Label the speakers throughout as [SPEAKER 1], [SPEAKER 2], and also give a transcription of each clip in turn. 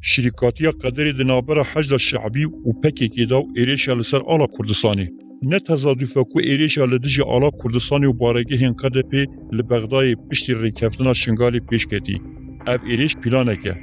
[SPEAKER 1] شرکاتیا قدری دنابرا حجد شعبی و پکیکی دا و ایریشا لسر آلا کردستانی. نه تزادفه کو ایریشا لدیج آلا کردستانی و بارگه هن قدپی لبغدای پشتی ریکفتنا شنگالی پیش کتی. اف ایریش پلانه که.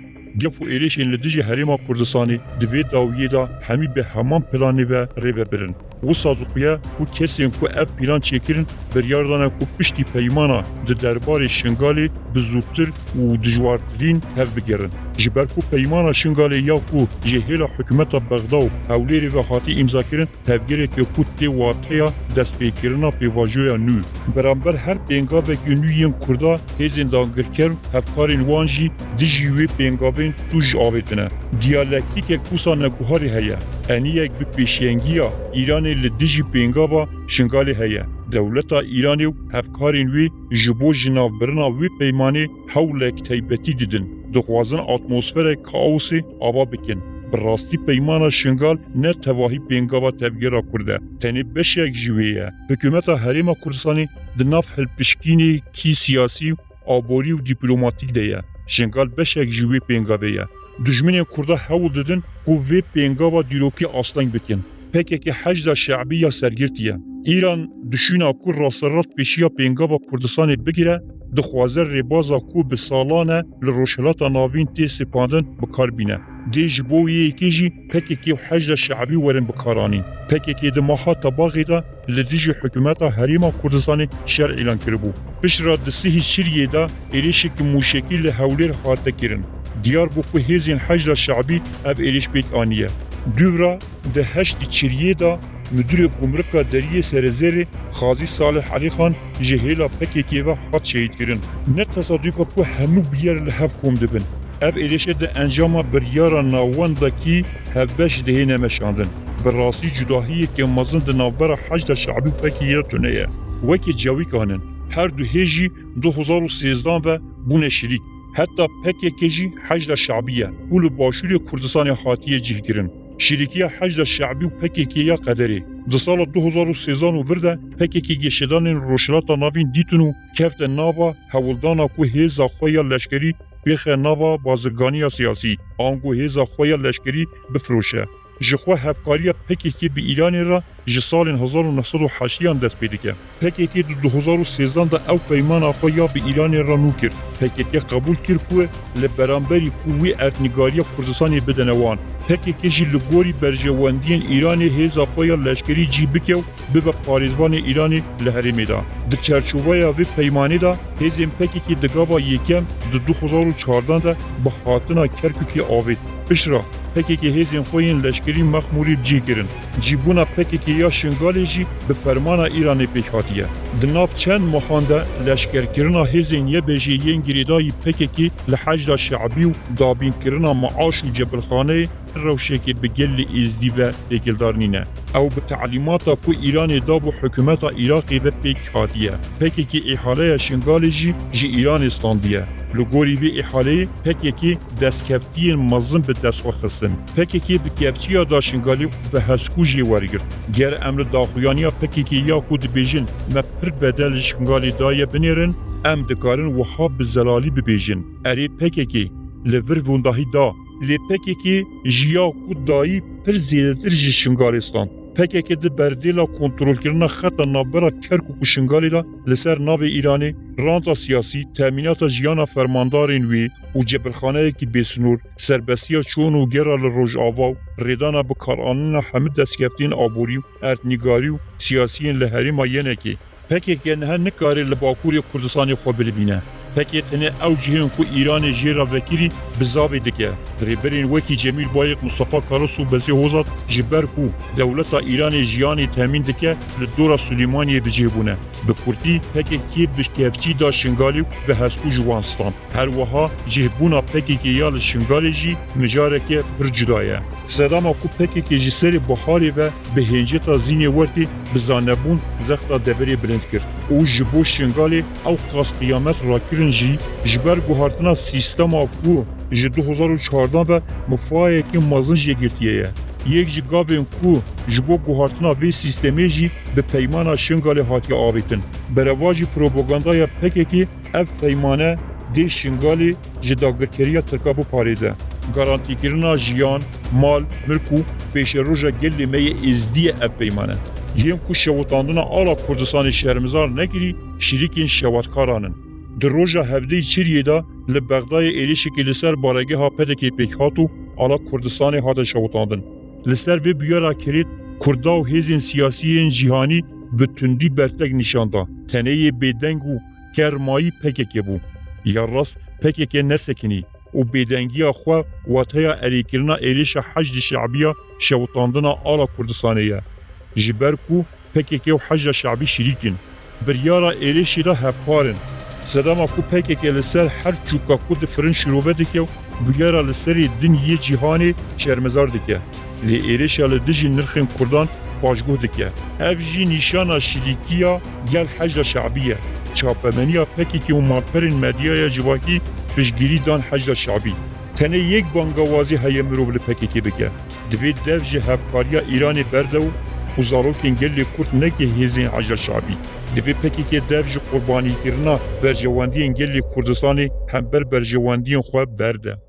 [SPEAKER 1] گفو ایریش این لدیج حریما کردستانی دوی داویه دا همی به همان پلانی و ریوه برن. و صادقیه کو کسین کو اف پلان چیکرن بریاردانه کو پشتی پیمانا ده دربار شنگالی بزودتر و دجوارترین هف بگرن. جبر کو پیمانا شنگالی یا کو جهیل حکومت بغداد هولیری و خاطی امضا کرن تفگیری که کو تی واقعیا دست پیکرنا پیواجویا نو. برانبر هر پینگاوه که نوین کردا هزین دانگرکر هفکارین وانجی دیجیوی پینگاوین توج آویتنه. دیالکتیک کوسا نگوهاری هیا. انیک به پیشنگیا ایران لدیجی پینگاوا شنگالی هیا. دولتا ایرانی و هفکارین وی جبو جناف برنا وی پیمانی حولک تیبتی دیدن. دخوازن اتمسفر کاوسی آوا بکن. براستی پیمانا شنگال نه تواهی پینگاوا تفگیرا کرده. تنی بشک جویه. حکومت حریم کردستانی دناف هلپشکینی کی سیاسی آبوری و دیپلوماتیک دیه. شنگال بشک جوی پینگاویه. دجمنین کرده حول دادن و وی پینگاوا دیروکی اصلنگ بکن. پکی که حجد شعبی یا سرگرتیه. ایران دشونا کو راسرات پیشیا پینگاوا کردستانی بگیره دخوازر ربازا کو به سالانه لروشلاتا ناوین تی سپاندن بکار بینه. دیج بویه یکیجی پکی که حجد شعبی ورن بکارانی. پکی که دماها تباغی دا لدیج حکومتا حریما کردستانی شر اعلان کربو. پشرا دسیه شریه دا ایریشی که موشکی لحولیر خاطه کرن. دیار بو که هزین حجد شعبی اب ایریش بیک آنیه. دورا ده هشت چریه دا مدیر گمرکا دریه سرزر خازی صالح علی خان جهیلا پکیکی و حد شهید کرن. نه تصادیفه که همو بیار لحف کم دبن. اب ایلیشه ده انجام بریارا ناوان دا کی هفبش دهی نمشاندن. براستی جداهیه که مزن ده ناوبر حجد شعبی پکیه تونه وکی جاوی کانن. هر دو هیجی 2013 و بونه شریک. حتی پکیکی جی حجد شعبیه. بول باشوری کردستان حاتیه جیل کرن. شرکیه حجد شعبی و پکیکیه قدری. در سال 2013 ورده پکیکی گشتان روشلاتا ناوین دیتونو کفت ناوا حولدانا کو هیزا خویا لشکری بیخ ناوا بازرگانی سیاسی آنگو هیزا خویا لشکری بفروشه. جخوا هفکاری پکیکی به ایران را جسال 1980 دست پیدا کرد. پکیکی در 2013 دا او پیمان خویا به ایران را نو کرد. پکیکی قبول کرد که لبرانبری کوی ارتنگاری کردستانی بدنوان. پکیکی جی لگوری برجواندین ایران هیزا خویا لشکری جی بکیو به پاریزوان ایران لحرمی دا. در چرچوبای وی پیمانی دا هیزیم پکیکی دگابا یکم در 2014 دا به خاطنا کرکوکی آوید. بشرا پکیکی هیزین خوین لشکری مخموری جی کرن. جیبونا پکیکی یا شنگالی جی به فرمان ایران پیش هاتیه. دناف چند مخانده لشکر کرنا هیزین یه بیجی ین گریدای پکیکی لحجد شعبی و دابین کرنا معاش و جبلخانه روشکی بگل ازدی و دیگلدارنینه. او به تعلیماتا کو ایران داب و حکومت عراقی و پیش هاتیه. پکیکی احاله شنگالی جی ایران استاندیه. لگوری وی احاله پکیکی دستکفتی مزن به دست خستن. پکیکی به کفچیا داشنگالی به هسکوجی ورگر. گر امر داخویانیا پکیکی یا کود بیجن ما پر بدل شنگالی دایه بنیرن ام دکارن وحاب بزلالی ببیجن. اری پکیکی لور ونداهی دا لی پکیکی جیا کود دایی پر زیدتر جی شنگالستان. پکیکی ده بردیلا کنترول کرنا خط نابرا کرکو کشنگالی دا لسر ناو ایرانی رانتا سیاسی تامینات جیانا فرماندارین وی و جبرخانه کی بسنور سربسیا چون و گرال روج آوا ریدانا بکاراننا همه دستگفتین آبوری و ارتنگاری و سیاسیین لحریم ینکی پکیکی نه نکاری لباکوری کردستانی خواب بینه. پکی تنه او جهن کو ایران جیرا وکیری بزاوی دکه. ریبرین وکی جمیل بایق مصطفی کارسو بزی هوزاد جبر کو دولتا ایران جیانی تامین دکه لدورا سلیمانی بجیبونه. به کردی پکی کی بشکفچی دا شنگالی به هسکو جوانستان. هر وها جهبونا پکی کی یال شنگالی جی مجاره که پر جدایه. سلام کو پکی کی جسری بخاری و به هنجتا زینی وردی بزانبون زختا دبری بلند کرد. او جبو شنگالی او قاس قیامت را کرن جی جبر گوهارتنا سیستما کو جی 2014 و مفاهی که مازن جی گرتیه. یک جی گابین کو جبو گوهارتنا وی سیستمی جی به پیمان شنگالی هاتی آویتن. برواجی پروپاگاندای پکی که اف پیمانه دی شنگالی جداگرکریا ترکابو پاریزه. garantîkirina jiyan, mal, milk û pêşeroja gelê me yê êzdiye ev peymane. Yên ku şewitandina ala Kurdistanê şermizar nekirî, şîrikên şewatkaran in. Di roja hevdeyê Çiriyê de li Bexdayê êrişekê li ser baregeha pedekê pêkhat û ala Kurdistanê hate şewitandin. Li ser vê bûyera kirêt, Kurda û hêzên siyasî yên cîhanî bi tundî bertek nîşanda. Teneyê bêdeng û kermayî PKK bû. Ya rast PKK nesekinî û bêdengiya xwe wateya erêkirina êrişa Heşd-i Şe'biya şewitandina ala Kurdistanê ye. Ji ber ku PKK û Heşda Şe'bî şîrîk in. Biryara êrişî de hevpar in. Sedema ku PKK li ser her çûka ku di firin şîrove dike û bûyera li serê din yê cîhanê şermezar dike. Lê êrişa li dijî nirxên Kurdan paşguh dike. Ev jî nîşana şîrîkiya gel Heşda Şe'bî ye. Çapemeniya PKK û malperên medyaya civakî piştgirî dan Heşda Şe'bî. Tenê yek bangawazî heye mirov li PKK bike. Divê dev ji hevkariya Îranê berde û zarokên gelê Kurd neke hêzên Heşda Şe'bî. Divê PKK dev ji qurbanîkirina berjewendiyên gelê Kurdistanê hember berjewendiyên xwe berde.